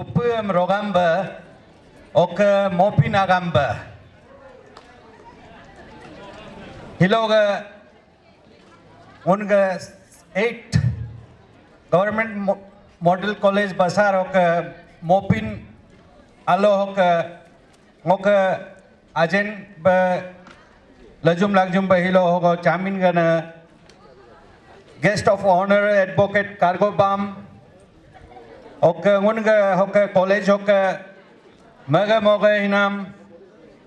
Bupum Rogamba, Oka Mopinagamba. Hiloga Unga 8 Government Model College Basar Oka Mopin Alo Oka Moka Ajen Ba Lajum Lagjum Bahilo Hogo Chamin Gana Guest of Honor Advocate Cargo Bam Oka Munga Hoka College Oka Maga Moga Inam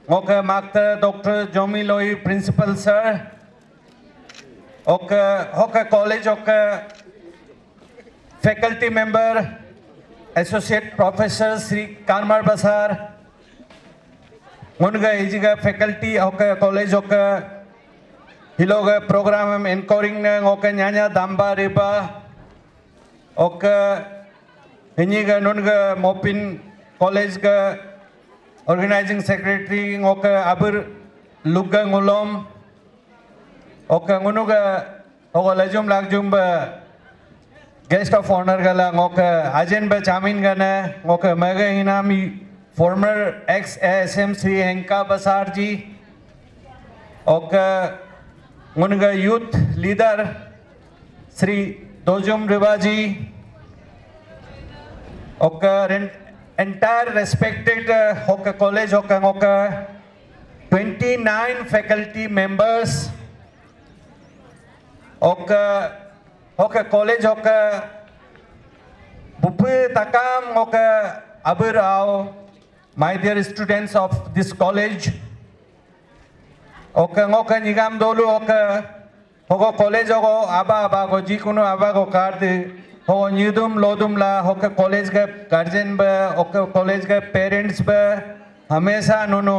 Oka Makta Dr. Jomi Loi Principal Sir Oka Hoka College Oka Faculty Member Associate Professor Sri Karmar Basar Munga Ijiga Faculty Oka College Oka Hiloga Program Encoring Oka Nyanya Damba Riba Oka Hiniga Nunga Mopin College Ga Organizing Secretary Oka Abur Luga Ngulom Oka Ngunuga Oka Lajum Lagjum Ba Guest of Honor Gala Oka Ajen Ba Chamin Gana Oka Maga Hinami Former ex-ASM Sri Henka Basar Ji Oka Ngunuga Youth Leader Sri Dojum Ribaji Oka entire respected Hoka College Oka 29 faculty members Oka College Oka Bupu Takam Oka Aburao my dear students of this college Oka Nigam Dolu Oka Hogo College Ogo Aba Go Jikuno Aba Go Card Ho Nidum Lodum La Hoka College का guardian बा ओका college का parents बा हमेशा नुनु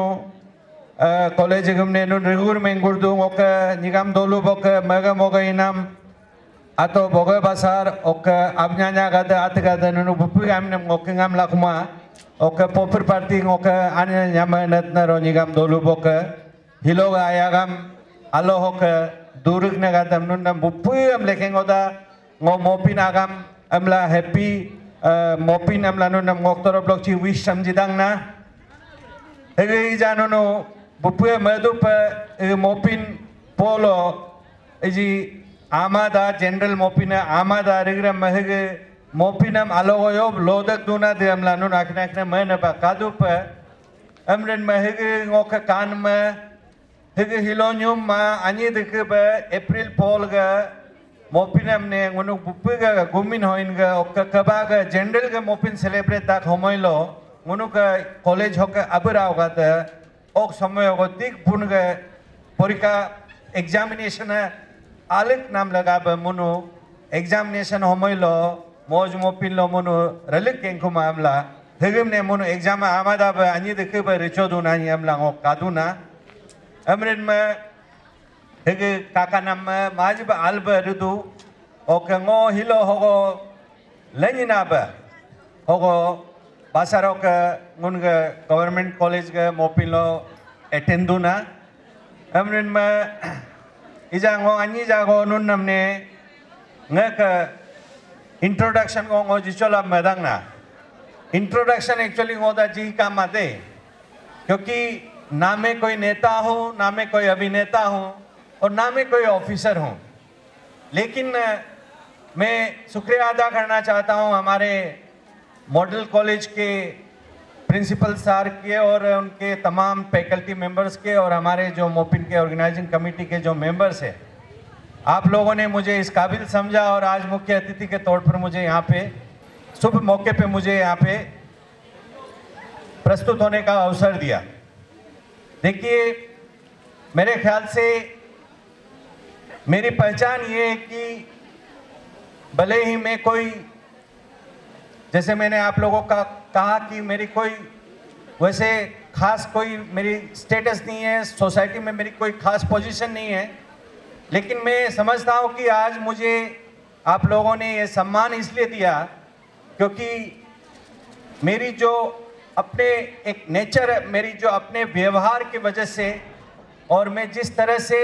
college गमने नुन regular में गुर्दू ओका निगम दोलू बोका मगा मोगा इनाम आतो बोगा बासार ओका अबन्यान्या गादा आत गादा नुनु बुपु गामने ओका गाम लाकुमा ओका पॉपुलर पार्टी ओका अन्य न्यामा नतना रो निगम दोलू बोका हिलोग आया गाम आलो होका दूरक ने गादा नुन बुपु हम लेखेंगोदा Ngo Mopin Agam Amla happy Mopin Amla no nam October block chi wish samjidang na Hege Janono Bupu Madupa Mopin Polo Eji Amada General Mopina Amada Rigram Mahege Mopinam Aloyob Lodak Duna de Amlano Aknakna Manaba Kadupa Amren Mahege Ngoka Kanma Hege Hilonium Ma Ani de Kuba April Polga Mopinam ne ngunu bupuga gumin hoinga okka kabaga general ga mopin celebrate tak homoilo ngunu ka college hoka abura hoga ta ok samay hoga dik bunga porika examination alek nam laga ba munu examination homoilo moj mopin lo munu ralik kenku mamla hegem ne munu exam amada ba ani dekhe ba richodu na amla ngok kaduna amren ma Hege kaka nama majib alba rudu oke ngo hilo hogo lenina ba hogo basaro ka ngunga government college ga mopilo attenduna amrin ma ija ngo anyi jago nun namne ngaka introduction ngo jichola madang na introduction actually ngo da ji ka mate क्योंकि ना मैं कोई नेता हूँ ना मैं कोई अभिनेता हूँ और ना मैं कोई ऑफिसर हूँ लेकिन मैं शुक्रिया अदा करना चाहता हूँ हमारे मॉडल कॉलेज के प्रिंसिपल सर के और उनके तमाम फैकल्टी मेंबर्स के और हमारे जो मोपिन के ऑर्गेनाइजिंग कमेटी के जो मेंबर्स हैं आप लोगों ने मुझे इस काबिल समझा और आज मुख्य अतिथि के तौर पर मुझे यहाँ पे शुभ मौके पे मुझे यहाँ पे प्रस्तुत होने का अवसर दिया। देखिए मेरे ख्याल से मेरी पहचान ये है कि भले ही मैं कोई जैसे मैंने आप लोगों का कहा कि मेरी कोई वैसे खास कोई मेरी स्टेटस नहीं है सोसाइटी में मेरी कोई खास पोजीशन नहीं है लेकिन मैं समझता हूँ कि आज मुझे आप लोगों ने ये सम्मान इसलिए दिया क्योंकि मेरी जो अपने एक नेचर मेरी जो अपने व्यवहार की वजह से और मैं जिस तरह से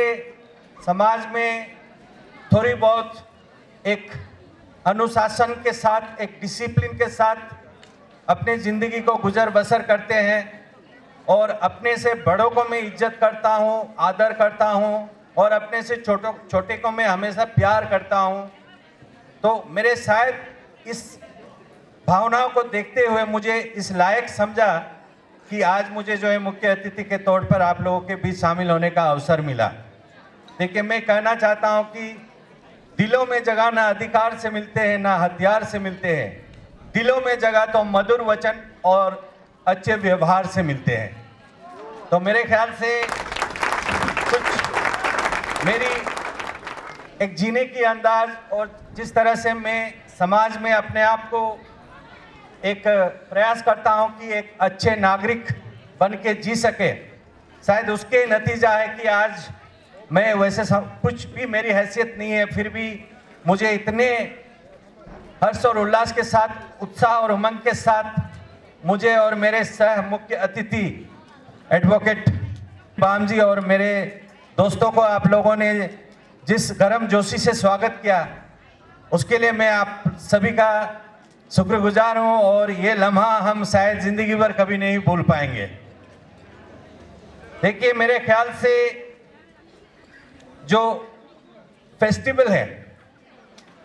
समाज में थोड़ी बहुत एक अनुशासन के साथ एक डिसिप्लिन के साथ अपनी ज़िंदगी को गुजर बसर करते हैं और अपने से बड़ों को मैं इज्जत करता हूँ, आदर करता हूँ और अपने से छोटे को मैं हमेशा प्यार करता हूँ। तो मेरे शायद इस भावनाओं को देखते हुए मुझे इस लायक समझा कि आज मुझे जो है मुख्य अतिथि के तौर पर आप लोगों के बीच शामिल होने का अवसर मिला। देखिए, मैं कहना चाहता हूँ कि दिलों में जगह ना अधिकार से मिलते हैं ना हथियार से मिलते हैं, दिलों में जगह तो मधुर वचन और अच्छे व्यवहार से मिलते हैं। तो मेरे ख्याल से कुछ मेरी एक जीने की अंदाज और जिस तरह से मैं समाज में अपने आप को एक प्रयास करता हूं कि एक अच्छे नागरिक बन के जी सके, शायद उसके नतीजा है कि आज मैं वैसे कुछ भी मेरी हैसियत नहीं है, फिर भी मुझे इतने हर्ष और उल्लास के साथ, उत्साह और उमंग के साथ मुझे और मेरे सह मुख्य अतिथि एडवोकेट बाम जी और मेरे दोस्तों को आप लोगों ने जिस गर्मजोशी से स्वागत किया, उसके लिए मैं आप सभी का शुक्रगुजार हूं और ये लम्हा हम शायद जिंदगी भर कभी नहीं भूल पाएंगे। देखिए, मेरे ख्याल से जो फेस्टिवल है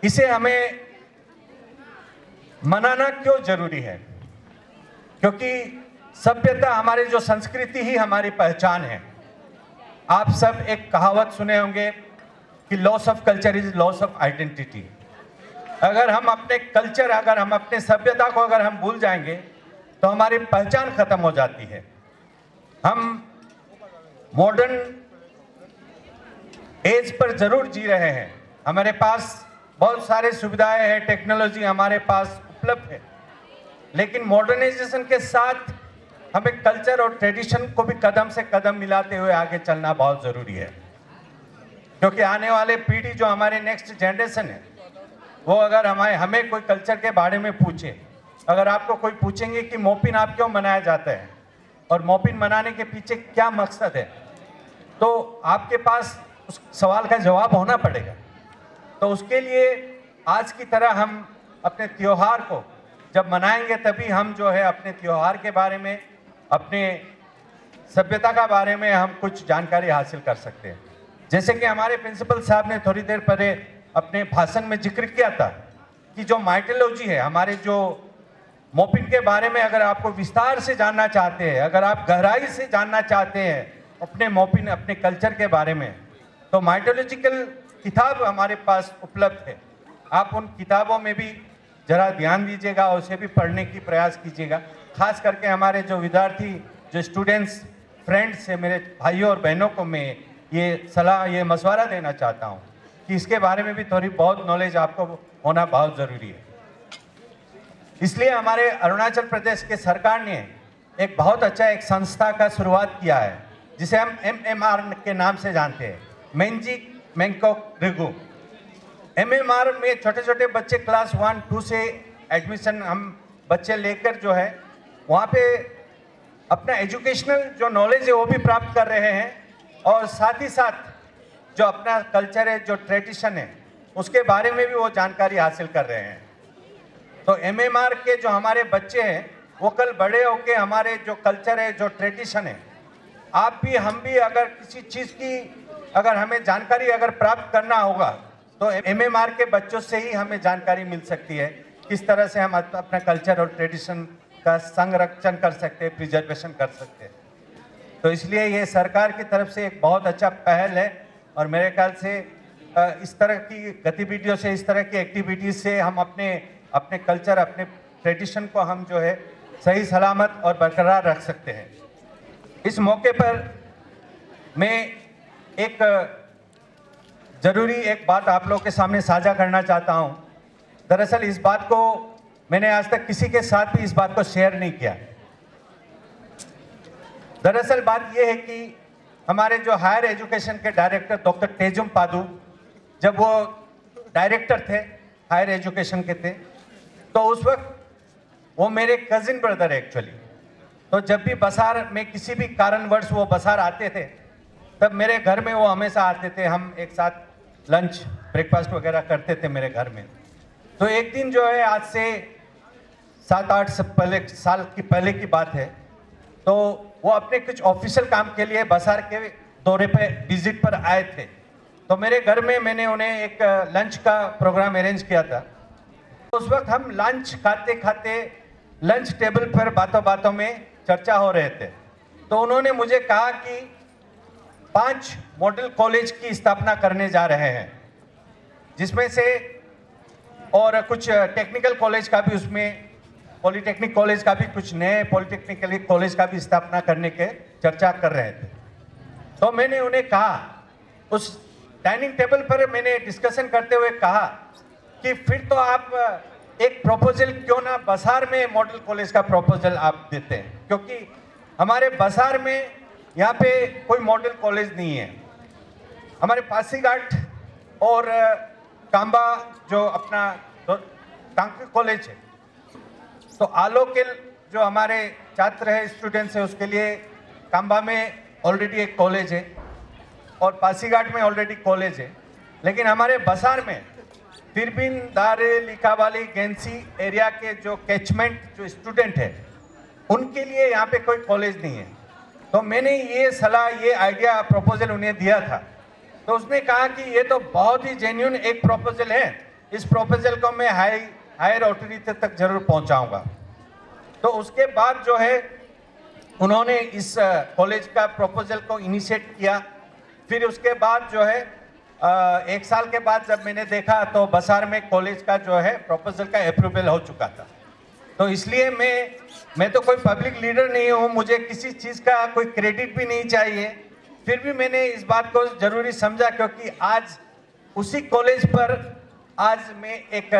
इसे हमें मनाना क्यों जरूरी है? क्योंकि सभ्यता, हमारी जो संस्कृति ही हमारी पहचान है। आप सब एक कहावत सुने होंगे कि loss of culture is loss of identity. अगर हम अपने कल्चर, अगर हम अपने सभ्यता को अगर हम भूल जाएंगे तो हमारी पहचान खत्म हो जाती है। हम मॉडर्न एज पर जरूर जी रहे हैं, हमारे पास बहुत सारे सुविधाएं हैं, टेक्नोलॉजी हमारे पास उपलब्ध है, लेकिन मॉडर्नाइजेशन के साथ हमें कल्चर और ट्रेडिशन को भी कदम से कदम मिलाते हुए आगे चलना बहुत ज़रूरी है। क्योंकि आने वाले पीढ़ी, जो हमारे नेक्स्ट जनरेशन है, वो अगर हमें कोई कल्चर के बारे में पूछे, अगर आपको कोई पूछेंगे कि मोपिन आप क्यों मनाया जाता है और मोपिन मनाने के पीछे क्या मकसद है, तो आपके पास उस सवाल का जवाब होना पड़ेगा। तो उसके लिए आज की तरह हम अपने त्योहार को जब मनाएंगे, तभी हम जो है अपने त्योहार के बारे में, अपने सभ्यता का बारे में हम कुछ जानकारी हासिल कर सकते हैं। जैसे कि हमारे प्रिंसिपल साहब ने थोड़ी देर पहले अपने भाषण में जिक्र किया था कि जो माइथोलॉजी है, हमारे जो मोपिन के बारे में अगर आपको विस्तार से जानना चाहते हैं, अगर आप गहराई से जानना चाहते हैं अपने मोपिन, अपने कल्चर के बारे में, तो माइथोलॉजिकल किताब हमारे पास उपलब्ध है। आप उन किताबों में भी जरा ध्यान दीजिएगा, उसे भी पढ़ने की प्रयास कीजिएगा। खास करके हमारे जो विद्यार्थी, जो स्टूडेंट्स, फ्रेंड्स है, मेरे भाइयों और बहनों को मैं ये सलाह, ये मशवरा देना चाहता हूँ कि इसके बारे में भी थोड़ी बहुत नॉलेज आपको होना बहुत ज़रूरी है। इसलिए हमारे अरुणाचल प्रदेश के सरकार ने एक बहुत अच्छा एक संस्था का शुरुआत किया है, जिसे हम MMR के नाम से जानते हैं, मेंजिक मैंगकोक रिगु। MMR में छोटे छोटे बच्चे क्लास 1, 2 से एडमिशन हम बच्चे लेकर जो है वहाँ पे अपना एजुकेशनल जो नॉलेज है वो भी प्राप्त कर रहे हैं, और साथ ही साथ जो अपना कल्चर है, जो ट्रेडिशन है, उसके बारे में भी वो जानकारी हासिल कर रहे हैं। तो MMR के जो हमारे बच्चे हैं, वो कल बड़े होके हमारे जो कल्चर है, जो ट्रेडिशन है, आप भी हम भी अगर किसी चीज़ की अगर हमें जानकारी अगर प्राप्त करना होगा तो MMR के बच्चों से ही हमें जानकारी मिल सकती है, किस तरह से हम अपना कल्चर और ट्रेडिशन का संरक्षण कर सकते हैं, प्रिजर्वेशन कर सकते हैं। तो इसलिए ये सरकार की तरफ से एक बहुत अच्छा पहल है, और मेरे ख्याल से इस तरह की गतिविधियों से, इस तरह की एक्टिविटीज़ से हम अपने कल्चर, अपने ट्रेडिशन को हम जो है सही सलामत और बरकरार रख सकते हैं। इस मौके पर मैं एक ज़रूरी एक बात आप लोगों के सामने साझा करना चाहता हूं। दरअसल इस बात को मैंने आज तक किसी के साथ भी इस बात को शेयर नहीं किया। दरअसल बात यह है कि हमारे जो हायर एजुकेशन के डायरेक्टर डॉक्टर तेजुम पादू, जब वो डायरेक्टर थे, हायर एजुकेशन के थे, तो उस वक्त वो मेरे कजिन ब्रदर एक्चुअली। तो जब भी बसार में किसी भी कारणवश वो बसार आते थे, तब मेरे घर में वो हमेशा आते थे, हम एक साथ लंच ब्रेकफास्ट वगैरह करते थे मेरे घर में। तो एक दिन जो है आज से 7-8 साल की पहले की बात है। तो वो अपने कुछ ऑफिशियल काम के लिए बसार के दौरे पे विजिट पर आए थे। तो मेरे घर में मैंने उन्हें एक लंच का प्रोग्राम अरेंज किया था। उस वक्त हम लंच खाते खाते लंच टेबल पर बातों बातों में चर्चा हो रहे थे। तो उन्होंने मुझे कहा कि 5 मॉडल कॉलेज की स्थापना करने जा रहे हैं, जिसमें से और कुछ टेक्निकल कॉलेज का भी, उसमें पॉलिटेक्निक कॉलेज का भी, कुछ नए पॉलिटेक्निकल कॉलेज का भी स्थापना करने के चर्चा कर रहे थे। तो मैंने उन्हें कहा, उस डाइनिंग टेबल पर मैंने डिस्कशन करते हुए कहा कि फिर तो आप एक प्रपोजल क्यों ना बसार में मॉडल कॉलेज का प्रपोजल आप देते हैं, क्योंकि हमारे बसार में यहाँ पे कोई मॉडल कॉलेज नहीं है। हमारे पासीघाट और कांबा जो अपना टांकी कॉलेज है, तो आलोक के जो हमारे छात्र है, स्टूडेंट्स है, उसके लिए कांबा में ऑलरेडी एक कॉलेज है और पासीघाट में ऑलरेडी कॉलेज है। लेकिन हमारे बसार में तिरबिन, दारे, लिखावाली, गेंसी एरिया के जो कैचमेंट जो स्टूडेंट है, उनके लिए यहाँ पे कोई कॉलेज नहीं है। तो मैंने ये सलाह, ये आइडिया, प्रपोजल उन्हें दिया था। तो उसने कहा कि ये तो बहुत ही जेन्युइन एक प्रपोजल है, इस प्रपोजल को मैं हायर अथॉरिटी तक जरूर पहुंचाऊंगा। तो उसके बाद जो है उन्होंने इस कॉलेज का प्रपोजल को इनिशिएट किया। फिर उसके बाद जो है 1 साल के बाद जब मैंने देखा तो बसार में कॉलेज का जो है प्रपोजल का अप्रूवल हो चुका था। तो इसलिए मैं तो कोई पब्लिक लीडर नहीं हूँ, मुझे किसी चीज़ का कोई क्रेडिट भी नहीं चाहिए। फिर भी मैंने इस बात को ज़रूरी समझा, क्योंकि आज उसी कॉलेज पर आज मैं एक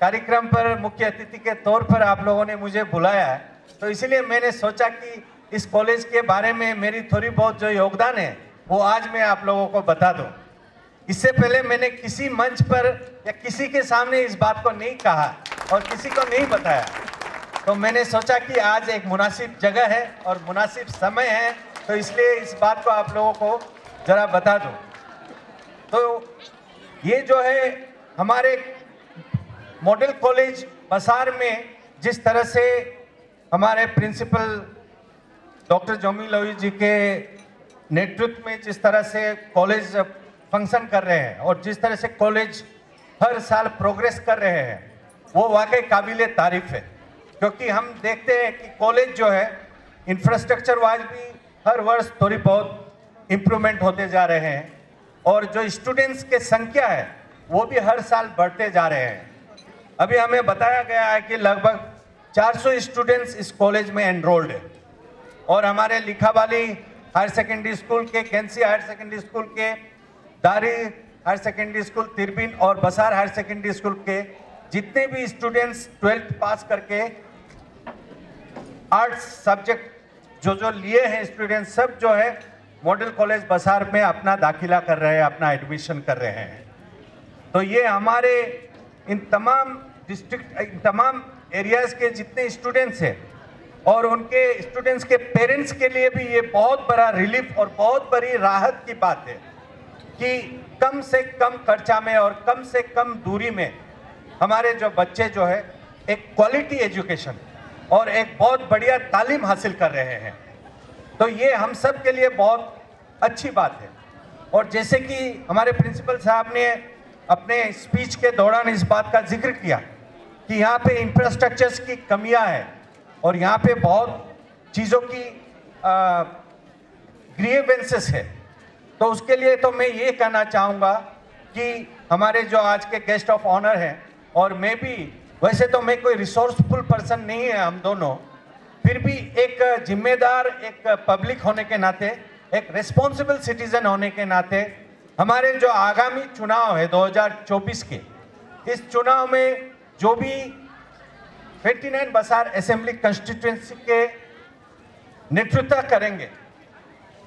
कार्यक्रम पर मुख्य अतिथि के तौर पर आप लोगों ने मुझे बुलाया है। तो इसलिए मैंने सोचा कि इस कॉलेज के बारे में मेरी थोड़ी बहुत जो योगदान है वो आज मैं आप लोगों को बता दूं। इससे पहले मैंने किसी मंच पर या किसी के सामने इस बात को नहीं कहा और किसी को नहीं बताया। तो मैंने सोचा कि आज एक मुनासिब जगह है और मुनासिब समय है, तो इसलिए इस बात को आप लोगों को ज़रा बता दूं। तो ये जो है हमारे मॉडल कॉलेज बसार में जिस तरह से हमारे प्रिंसिपल डॉक्टर जोमी लोई जी के नेतृत्व में जिस तरह से कॉलेज फंक्शन कर रहे हैं और जिस तरह से कॉलेज हर साल प्रोग्रेस कर रहे हैं, वो वाकई काबिल तारीफ है। क्योंकि हम देखते हैं कि कॉलेज जो है इंफ्रास्ट्रक्चर वाइज भी हर वर्ष थोड़ी बहुत इम्प्रूवमेंट होते जा रहे हैं और जो स्टूडेंट्स की संख्या है वो भी हर साल बढ़ते जा रहे हैं। अभी हमें बताया गया है कि लगभग 400 स्टूडेंट्स इस कॉलेज में एनरोल्ड है और हमारे लिखावाली हायर सेकेंडरी स्कूल के, कैंसी हायर सेकेंडरी स्कूल के, दारी हायर सेकेंडरी स्कूल, तिरबिन और बसार हायर सेकेंडरी स्कूल के जितने भी स्टूडेंट्स 12th पास करके आर्ट्स सब्जेक्ट जो लिए हैं स्टूडेंट्स, सब जो है मॉडल कॉलेज बसार में अपना दाखिला कर रहे हैं, अपना एडमिशन कर रहे हैं। तो ये हमारे इन तमाम डिस्ट्रिक्ट, इन तमाम एरियाज़ के जितने स्टूडेंट्स हैं और उनके स्टूडेंट्स के पेरेंट्स के लिए भी ये बहुत बड़ा रिलीफ और बहुत बड़ी राहत की बात है कि कम से कम खर्चा में और कम से कम दूरी में हमारे जो बच्चे जो है एक क्वालिटी एजुकेशन और एक बहुत बढ़िया तालीम हासिल कर रहे हैं। तो ये हम सब के लिए बहुत अच्छी बात है। और जैसे कि हमारे प्रिंसिपल साहब ने अपने स्पीच के दौरान इस बात का जिक्र किया कि यहाँ पे इंफ्रास्ट्रक्चर्स की कमियां हैं और यहाँ पे बहुत चीज़ों की ग्रीवेंसेस है। तो उसके लिए तो मैं ये कहना चाहूँगा कि हमारे जो आज के गेस्ट ऑफ ऑनर हैं, और मैं भी, वैसे तो मैं कोई रिसोर्सफुल पर्सन नहीं है हम दोनों, फिर भी एक जिम्मेदार, एक पब्लिक होने के नाते, एक रिस्पॉन्सिबल सिटीजन होने के नाते हमारे जो आगामी चुनाव है 2024 के, इस चुनाव में जो भी 29 बसार असेंबली कंस्टिट्यूएंसी के नेतृत्व करेंगे,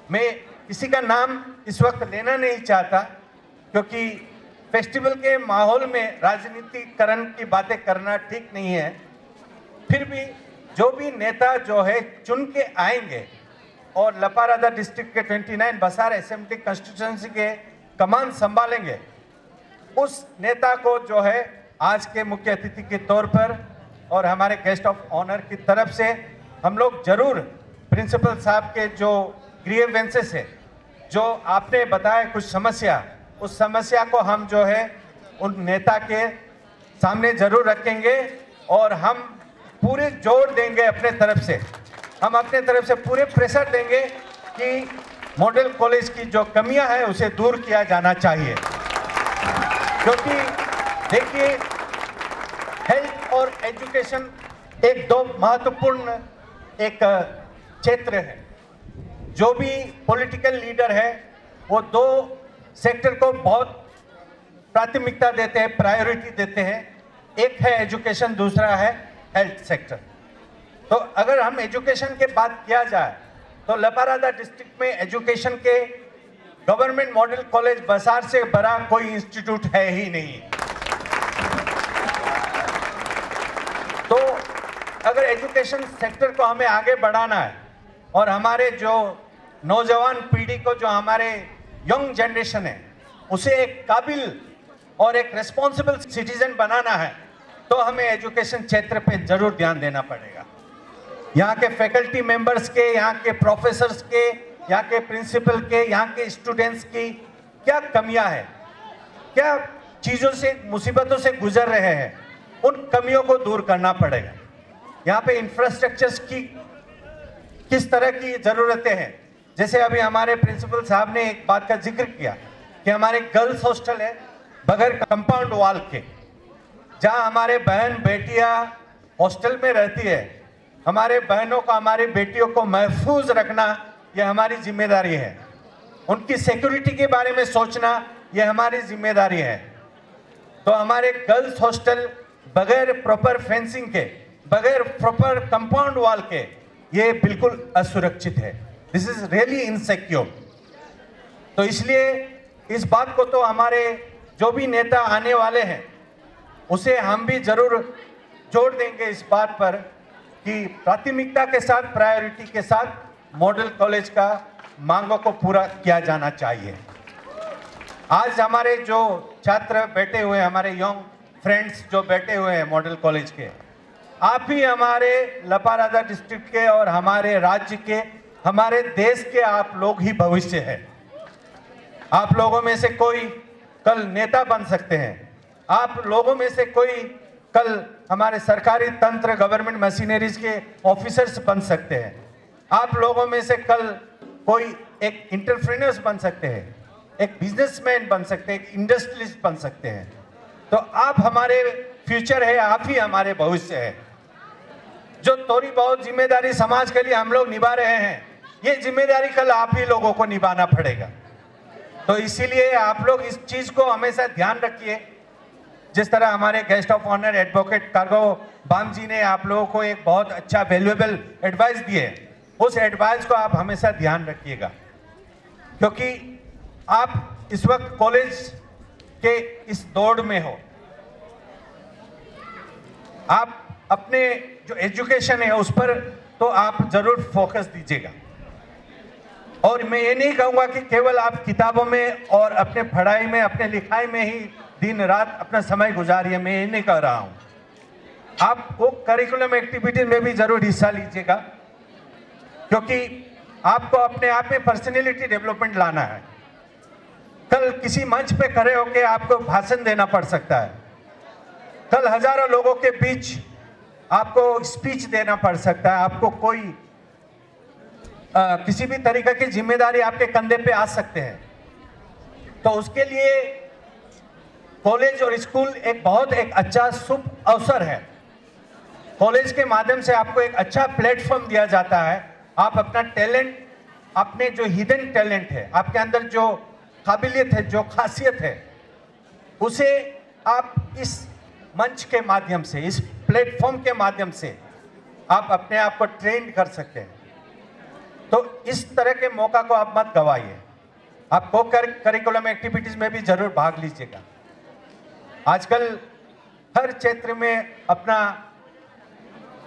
मैं किसी का नाम इस वक्त लेना नहीं चाहता क्योंकि फेस्टिवल के माहौल में राजनीतिकरण की बातें करना ठीक नहीं है। फिर भी जो भी नेता जो है चुन के आएंगे और लपारादा डिस्ट्रिक्ट के 29 बसार असेंबली कंस्टिट्यूएंसी के कमान संभालेंगे, उस नेता को जो है आज के मुख्य अतिथि के तौर पर और हमारे गेस्ट ऑफ ऑनर की तरफ से हम लोग जरूर प्रिंसिपल साहब के जो ग्रीवेंसेस है, जो आपने बताया कुछ समस्या, उस समस्या को हम जो है उन नेता के सामने जरूर रखेंगे और हम पूरे जोर देंगे अपने तरफ से, हम अपने तरफ से पूरे प्रेशर देंगे कि मॉडल कॉलेज की जो कमियां हैं उसे दूर किया जाना चाहिए। क्योंकि देखिए, हेल्थ और एजुकेशन एक दो महत्वपूर्ण एक क्षेत्र है। जो भी पॉलिटिकल लीडर है वो दो सेक्टर को बहुत प्राथमिकता देते हैं, प्रायोरिटी देते हैं। एक है एजुकेशन, दूसरा है हेल्थ सेक्टर। तो अगर हम एजुकेशन के बात किया जाए तो लपारादा डिस्ट्रिक्ट में एजुकेशन के गवर्नमेंट मॉडल कॉलेज बसार से बड़ा कोई इंस्टीट्यूट है ही नहीं। तो अगर एजुकेशन सेक्टर को हमें आगे बढ़ाना है और हमारे जो नौजवान पीढ़ी को, जो हमारे यंग जनरेशन है, उसे एक काबिल और एक रिस्पॉन्सिबल सिटीजन बनाना है, तो हमें एजुकेशन क्षेत्र पे जरूर ध्यान देना पड़ेगा। यहाँ के फैकल्टी मेंबर्स के, यहाँ के प्रोफेसर्स के, यहाँ के प्रिंसिपल के, यहाँ के स्टूडेंट्स की क्या कमियां हैं, क्या चीज़ों से, मुसीबतों से गुजर रहे हैं, उन कमियों को दूर करना पड़ेगा। यहाँ पे इंफ्रास्ट्रक्चर्स की किस तरह की ज़रूरतें हैं, जैसे अभी हमारे प्रिंसिपल साहब ने एक बात का जिक्र किया कि हमारे गर्ल्स हॉस्टल है बगैर कंपाउंड वॉल के, जहाँ हमारे बहन बेटियाँ हॉस्टल में रहती है। हमारे बहनों को, हमारी बेटियों को महफूज रखना ये हमारी जिम्मेदारी है। उनकी सिक्योरिटी के बारे में सोचना ये हमारी जिम्मेदारी है। तो हमारे गर्ल्स हॉस्टल बगैर प्रॉपर फेंसिंग के, बगैर प्रॉपर कंपाउंड वॉल के, ये बिल्कुल असुरक्षित है। This is really insecure. तो इसलिए इस बात को तो हमारे जो भी नेता आने वाले हैं उसे हम भी जरूर जोड़ देंगे इस बात पर कि प्राथमिकता के साथ, प्रायोरिटी के साथ मॉडल कॉलेज का मांगों को पूरा किया जाना चाहिए। आज हमारे जो छात्र बैठे हुए हैं, हमारे यंग फ्रेंड्स जो बैठे हुए हैं मॉडल कॉलेज के, आप ही हमारे लपारादा डिस्ट्रिक्ट के और हमारे राज्य के, हमारे देश के आप लोग ही भविष्य है। आप लोगों में से कोई कल नेता बन सकते हैं, आप लोगों में से कोई कल हमारे सरकारी तंत्र, गवर्नमेंट मशीनरीज के ऑफिसर्स बन सकते हैं, आप लोगों में से कल कोई एक एंटरप्रेन्योर्स बन सकते हैं, एक बिजनेसमैन बन सकते हैं, एक इंडस्ट्रियलिस्ट बन सकते हैं। तो आप हमारे फ्यूचर है, आप ही हमारे भविष्य है। जो थोड़ी बहुत जिम्मेदारी समाज के लिए हम लोग निभा रहे हैं, ये जिम्मेदारी कल आप ही लोगों को निभाना पड़ेगा। तो इसीलिए आप लोग इस चीज को हमेशा ध्यान रखिए। जिस तरह हमारे गेस्ट ऑफ ऑनर एडवोकेट कार्गो बाम जी ने आप लोगों को एक बहुत अच्छा वैल्यूएबल एडवाइस दिए, उस एडवाइस को आप हमेशा ध्यान रखिएगा, क्योंकि आप इस वक्त कॉलेज के इस दौड़ में हो। आप अपने जो एजुकेशन है उस पर तो आप जरूर फोकस दीजिएगा। और मैं ये नहीं कहूँगा कि केवल आप किताबों में और अपने पढ़ाई में, अपने लिखाई में ही दिन रात अपना समय गुजारिए, मैं ये नहीं कह रहा हूँ। आप वो करिकुलम एक्टिविटीज में भी जरूर हिस्सा लीजिएगा, क्योंकि आपको अपने आप में पर्सनैलिटी डेवलपमेंट लाना है। कल किसी मंच पे खड़े होकर आपको भाषण देना पड़ सकता है, कल हजारों लोगों के बीच आपको स्पीच देना पड़ सकता है, आपको कोई किसी भी तरीके की जिम्मेदारी आपके कंधे पे आ सकते हैं। तो उसके लिए कॉलेज और स्कूल एक बहुत एक अच्छा शुभ अवसर है। कॉलेज के माध्यम से आपको एक अच्छा प्लेटफॉर्म दिया जाता है। आप अपना टैलेंट, अपने जो हिडन टैलेंट है, आपके अंदर जो काबिलियत है, जो खासियत है, उसे आप इस मंच के माध्यम से, इस प्लेटफॉर्म के माध्यम से आप अपने आप को ट्रेन कर सकते हैं। तो इस तरह के मौका को आप मत गवाइए। आप को करिकुलम एक्टिविटीज में भी जरूर भाग लीजिएगा। आजकल हर क्षेत्र में अपना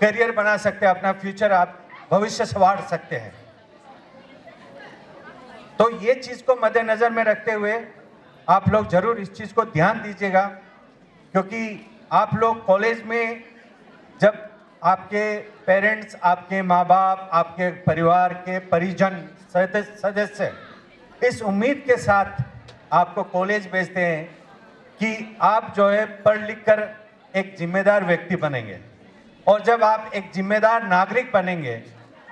करियर बना सकते हैं, अपना फ्यूचर, आप भविष्य संवार सकते हैं। तो ये चीज को मद्देनजर में रखते हुए आप लोग जरूर इस चीज को ध्यान दीजिएगा, क्योंकि आप लोग कॉलेज में जब आपके पेरेंट्स, आपके माँ बाप, आपके परिवार के परिजन सदस्य इस उम्मीद के साथ आपको कॉलेज भेजते हैं कि आप जो है पढ़ लिख कर एक जिम्मेदार व्यक्ति बनेंगे, और जब आप एक जिम्मेदार नागरिक बनेंगे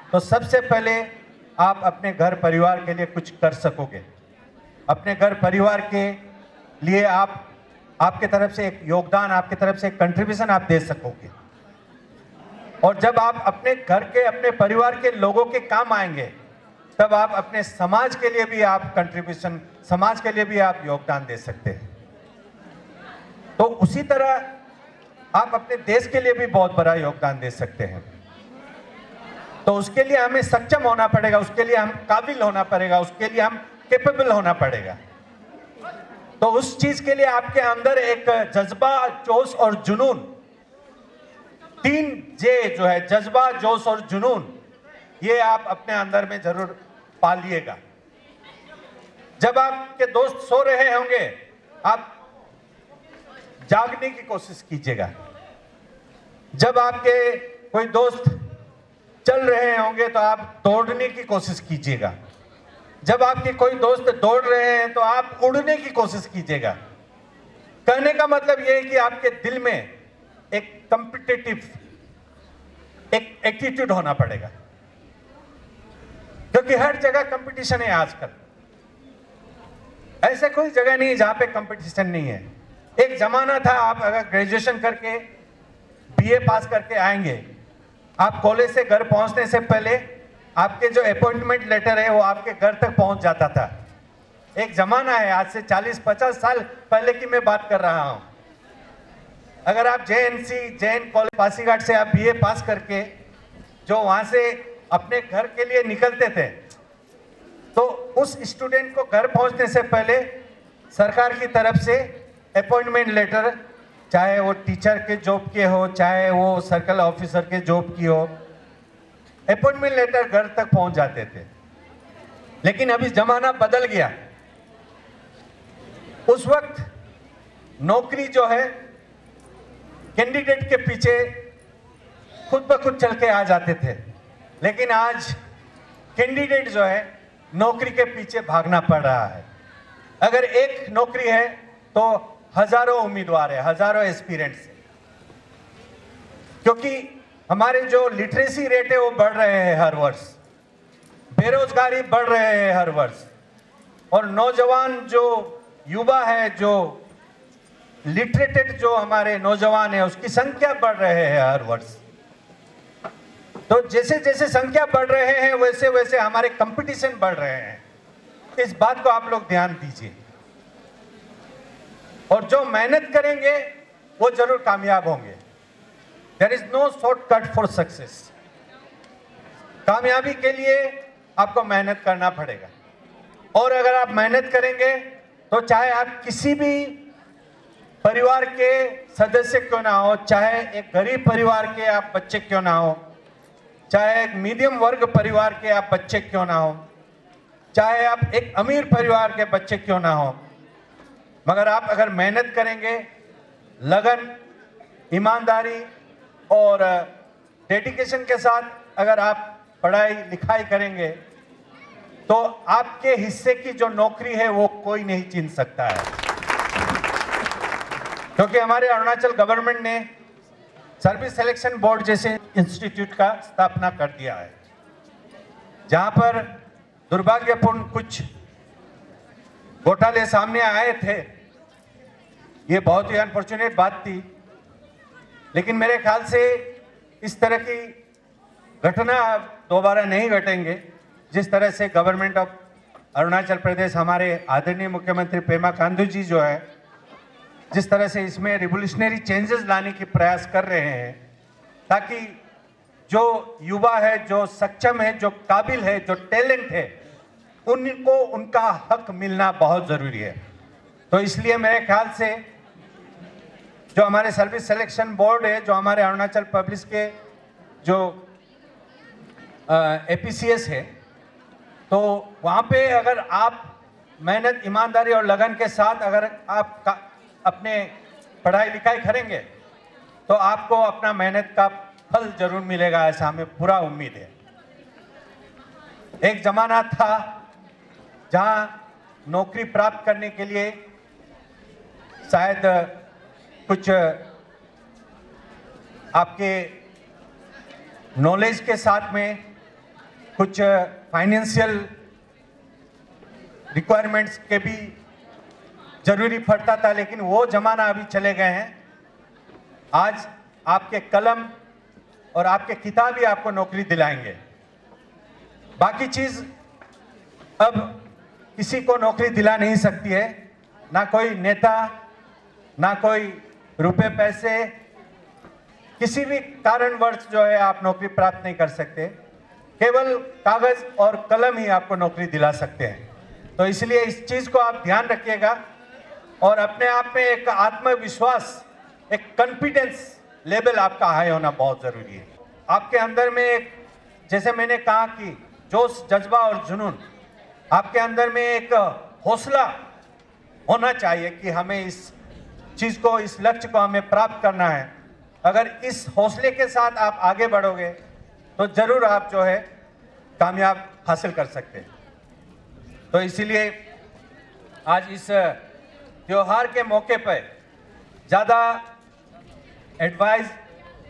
तो सबसे पहले आप अपने घर परिवार के लिए कुछ कर सकोगे। अपने घर परिवार के लिए आपके तरफ से एक योगदान, आपके तरफ से एक कंट्रीब्यूशन आप दे सकोगे। और जब आप अपने घर के, अपने परिवार के लोगों के काम आएंगे, तब आप अपने समाज के लिए भी आप कंट्रीब्यूशन, समाज के लिए भी आप योगदान दे सकते हैं। तो उसी तरह आप अपने देश के लिए भी बहुत बड़ा योगदान दे सकते हैं। तो उसके लिए हमें सक्षम होना पड़ेगा, उसके लिए हम काबिल होना पड़ेगा, उसके लिए हम कैपेबल होना पड़ेगा। तो उस चीज के लिए आपके अंदर एक जज्बा, जोश और जुनून, 3 जे जो है, जज्बा, जोश और जुनून, ये आप अपने अंदर में जरूर पालिएगा। जब आपके दोस्त सो रहे होंगे, आप जागने की कोशिश कीजिएगा। जब आपके कोई दोस्त चल रहे होंगे तो आप दौड़ने की कोशिश कीजिएगा। जब आपके कोई दोस्त दौड़ रहे हैं तो आप उड़ने की कोशिश कीजिएगा। कहने का मतलब यह है कि आपके दिल में एक कॉम्पिटिटिव एक एटीट्यूड होना पड़ेगा, क्योंकि हर जगह कंपटीशन है आजकल। ऐसे कोई जगह नहीं जहां पे कंपटीशन नहीं है। एक जमाना था, आप अगर ग्रेजुएशन करके बीए पास करके आएंगे, आप कॉलेज से घर पहुंचने से पहले आपके जो अपॉइंटमेंट लेटर है वो आपके घर तक पहुंच जाता था। एक जमाना है, आज से 40-50 साल पहले की मैं बात कर रहा हूं। अगर आप जैन कॉलेज पासीघाट से आप बीए पास करके जो वहां से अपने घर के लिए निकलते थे, तो उस स्टूडेंट को घर पहुंचने से पहले सरकार की तरफ से अपॉइंटमेंट लेटर, चाहे वो टीचर के जॉब के हो, चाहे वो सर्कल ऑफिसर के जॉब की हो, अपॉइंटमेंट लेटर घर तक पहुंच जाते थे। लेकिन अभी जमाना बदल गया। उस वक्त नौकरी जो है कैंडिडेट के पीछे खुद ब खुद चल के आ जाते थे, लेकिन आज कैंडिडेट जो है नौकरी के पीछे भागना पड़ रहा है। अगर एक नौकरी है तो हजारों उम्मीदवार है, हजारों एस्पिरेंट्स है, क्योंकि हमारे जो लिटरेसी रेट है वो बढ़ रहे हैं हर वर्ष, बेरोजगारी बढ़ रहे हैं हर वर्ष, और नौजवान जो युवा है, जो लिटरेटेड जो हमारे नौजवान है, उसकी संख्या बढ़ रहे हैं हर वर्ष। तो जैसे जैसे संख्या बढ़ रहे हैं वैसे वैसे हमारे कंपटीशन बढ़ रहे हैं। इस बात को आप लोग ध्यान दीजिए, और जो मेहनत करेंगे वो जरूर कामयाब होंगे। There is no shortcut for success. कामयाबी के लिए आपको मेहनत करना पड़ेगा, और अगर आप मेहनत करेंगे तो चाहे आप किसी भी परिवार के सदस्य क्यों ना हो, चाहे एक गरीब परिवार के आप बच्चे क्यों ना हो, चाहे एक मीडियम वर्ग परिवार के आप बच्चे क्यों ना हो, चाहे आप एक अमीर परिवार के बच्चे क्यों ना हो, मगर आप अगर मेहनत करेंगे, लगन, ईमानदारी और डेडिकेशन के साथ अगर आप पढ़ाई लिखाई करेंगे, तो आपके हिस्से की जो नौकरी है वो कोई नहीं छीन सकता है। क्योंकि हमारे अरुणाचल गवर्नमेंट ने सर्विस सिलेक्शन बोर्ड जैसे इंस्टीट्यूट का स्थापना कर दिया है, जहां पर दुर्भाग्यपूर्ण कुछ घोटाले सामने आए थे। ये बहुत ही अनफॉर्चुनेट बात थी, लेकिन मेरे ख्याल से इस तरह की घटना दोबारा नहीं घटेंगे। जिस तरह से गवर्नमेंट ऑफ अरुणाचल प्रदेश, हमारे आदरणीय मुख्यमंत्री पेमा खांडू जी जो है, जिस तरह से इसमें रिवोल्यूशनरी चेंजेस लाने की प्रयास कर रहे हैं, ताकि जो युवा है, जो सक्षम है, जो काबिल है, जो टैलेंट है, उनको उनका हक मिलना बहुत ज़रूरी है। तो इसलिए मेरे ख्याल से जो हमारे सर्विस सिलेक्शन बोर्ड है, जो हमारे अरुणाचल पब्लिक के जो APCS है, तो वहाँ पे अगर आप मेहनत, ईमानदारी और लगन के साथ अगर आप अपने पढ़ाई लिखाई करेंगे, तो आपको अपना मेहनत का फल जरूर मिलेगा, ऐसा हमें पूरा उम्मीद है। एक जमाना था जहां नौकरी प्राप्त करने के लिए शायद कुछ आपके नॉलेज के साथ में कुछ फाइनेंशियल रिक्वायरमेंट्स के भी जरूरी पड़ता था, लेकिन वो जमाना अभी चले गए हैं। आज आपके कलम और आपके किताब ही आपको नौकरी दिलाएंगे। बाकी चीज अब किसी को नौकरी दिला नहीं सकती है, ना कोई नेता, ना कोई रुपए पैसे, किसी भी कारणवश जो है आप नौकरी प्राप्त नहीं कर सकते। केवल कागज और कलम ही आपको नौकरी दिला सकते हैं। तो इसलिए इस चीज को आप ध्यान रखिएगा और अपने आप में एक आत्मविश्वास, एक कॉन्फिडेंस लेवल आपका हाई होना बहुत जरूरी है। आपके अंदर में एक, जैसे मैंने कहा कि जोश, जज्बा और जुनून, आपके अंदर में एक हौसला होना चाहिए कि हमें इस चीज को, इस लक्ष्य को हमें प्राप्त करना है। अगर इस हौसले के साथ आप आगे बढ़ोगे तो जरूर आप जो है कामयाब हासिल कर सकते हैं। तो इसीलिए आज इस त्योहार के मौके पर ज़्यादा एडवाइस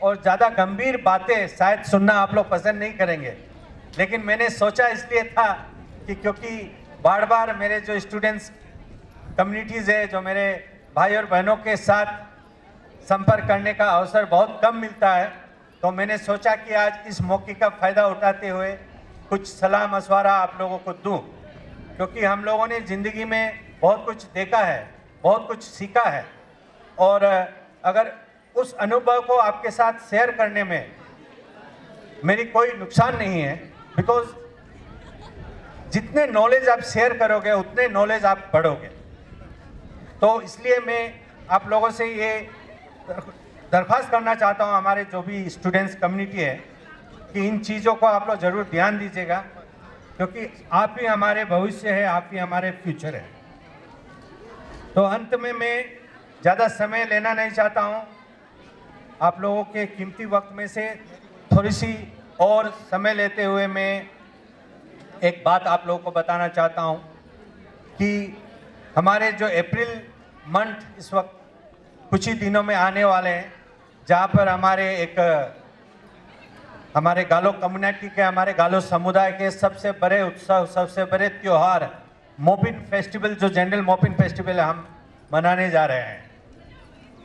और ज़्यादा गंभीर बातें शायद सुनना आप लोग पसंद नहीं करेंगे, लेकिन मैंने सोचा इसलिए था कि क्योंकि बार बार मेरे जो स्टूडेंट्स कम्युनिटीज़ है, जो मेरे भाई और बहनों के साथ संपर्क करने का अवसर बहुत कम मिलता है, तो मैंने सोचा कि आज इस मौके का फ़ायदा उठाते हुए कुछ सलाह मशवरा आप लोगों को दूं, क्योंकि हम लोगों ने ज़िंदगी में बहुत कुछ देखा है, बहुत कुछ सीखा है, और अगर उस अनुभव को आपके साथ शेयर करने में मेरी कोई नुकसान नहीं है, बिकॉज जितने नॉलेज आप शेयर करोगे उतने नॉलेज आप बढ़ोगे। तो इसलिए मैं आप लोगों से ये दरख्वास्त करना चाहता हूँ, हमारे जो भी स्टूडेंट्स कम्युनिटी है, कि इन चीज़ों को आप लोग ज़रूर ध्यान दीजिएगा, क्योंकि आप ही हमारे भविष्य है, आप ही हमारे फ्यूचर है। तो अंत में मैं ज़्यादा समय लेना नहीं चाहता हूँ। आप लोगों के कीमती वक्त में से थोड़ी सी और समय लेते हुए मैं एक बात आप लोगों को बताना चाहता हूँ कि हमारे जो अप्रैल मंथ इस वक्त कुछ ही दिनों में आने वाले हैं, जहाँ पर हमारे गालो कम्युनिटी के, हमारे गालो समुदाय के सबसे बड़े उत्सव, सबसे बड़े त्योहार मोपिन फेस्टिवल, जो जनरल मोपिन फेस्टिवल हम मनाने जा रहे हैं।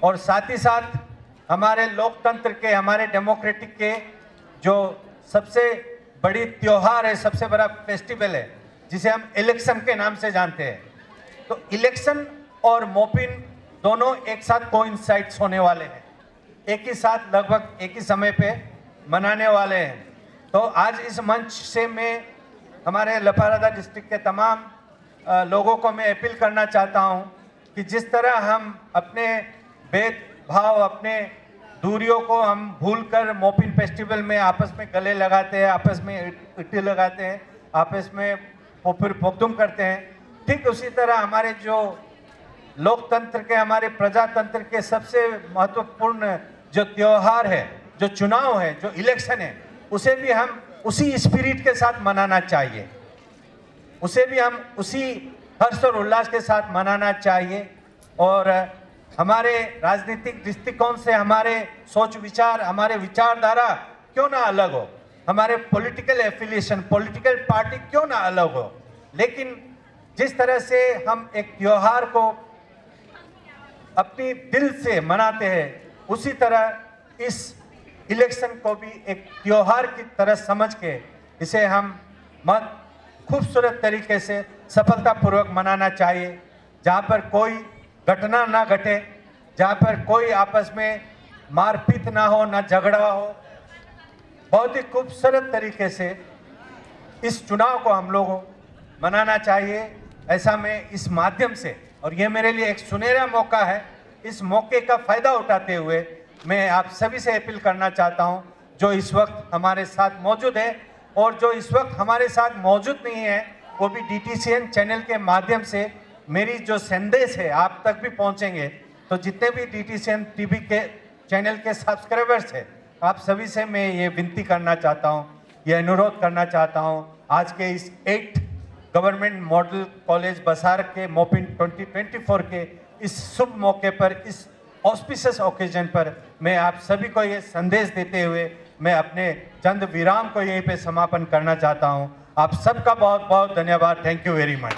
और साथ ही साथ हमारे लोकतंत्र के, हमारे डेमोक्रेटिक के जो सबसे बड़ी त्योहार है, सबसे बड़ा फेस्टिवल है, जिसे हम इलेक्शन के नाम से जानते हैं। तो इलेक्शन और मोपिन दोनों एक साथ कोइंसाइड्स होने वाले हैं, एक ही साथ लगभग एक ही समय पे मनाने वाले हैं। तो आज इस मंच से मैं हमारे लपारादा डिस्ट्रिक्ट के तमाम लोगों को मैं अपील करना चाहता हूं कि जिस तरह हम अपने भेदभाव, अपने दूरियों को हम भूलकर मोपिन फेस्टिवल में आपस में गले लगाते हैं, आपस में इट्टी लगाते हैं, आपस में फिर पोगदुम करते हैं, ठीक उसी तरह हमारे जो लोकतंत्र के, हमारे प्रजातंत्र के सबसे महत्वपूर्ण जो त्योहार है, जो चुनाव है, जो इलेक्शन है, उसे भी हम उसी स्पिरिट के साथ मनाना चाहिए, उसे भी हम उसी हर्ष और उल्लास के साथ मनाना चाहिए। और हमारे राजनीतिक दृष्टिकोण से हमारे सोच विचार, हमारे विचारधारा क्यों ना अलग हो, हमारे पॉलिटिकल एफिलिएशन, पॉलिटिकल पार्टी क्यों ना अलग हो, लेकिन जिस तरह से हम एक त्योहार को अपनी दिल से मनाते हैं, उसी तरह इस इलेक्शन को भी एक त्योहार की तरह समझ के इसे हम खूबसूरत तरीके से सफलतापूर्वक मनाना चाहिए, जहाँ पर कोई घटना ना घटे, जहाँ पर कोई आपस में मारपीट ना हो, ना झगड़ा हो। बहुत ही खूबसूरत तरीके से इस चुनाव को हम लोगों मनाना चाहिए, ऐसा मैं इस माध्यम से, और ये मेरे लिए एक सुनहरा मौका है, इस मौके का फ़ायदा उठाते हुए मैं आप सभी से अपील करना चाहता हूं, जो इस वक्त हमारे साथ मौजूद है और जो इस वक्त हमारे साथ मौजूद नहीं है, वो भी DTCN चैनल के माध्यम से मेरी जो संदेश है आप तक भी पहुंचेंगे। तो जितने भी DTCN TV के चैनल के सब्सक्राइबर्स हैं, आप सभी से मैं ये विनती करना चाहता हूँ, ये अनुरोध करना चाहता हूँ, आज के इस 8 गवर्नमेंट मॉडल कॉलेज बसार के मोपिन 2024 के इस शुभ मौके पर, इस ऑस्पिशियस ओकेजन पर मैं आप सभी को ये संदेश देते हुए मैं अपने चंद विराम को यहीं पे समापन करना चाहता हूं। आप सबका बहुत बहुत धन्यवाद। Thank you very much.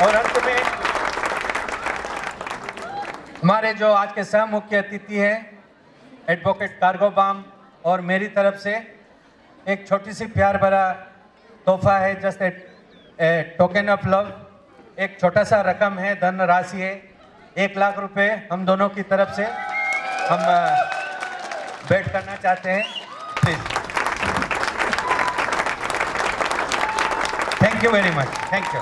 और अंत में हमारे जो आज के सह मुख्य अतिथि हैं एडवोकेट कार्गोबाम और मेरी तरफ से एक छोटी सी प्यार भरा तोहफा है, just A token of love. एक छोटा सा रकम है, धन राशि है, 1 लाख रुपए हम दोनों की तरफ से हम भेंट करना चाहते हैं। Please, thank you very much. Thank you.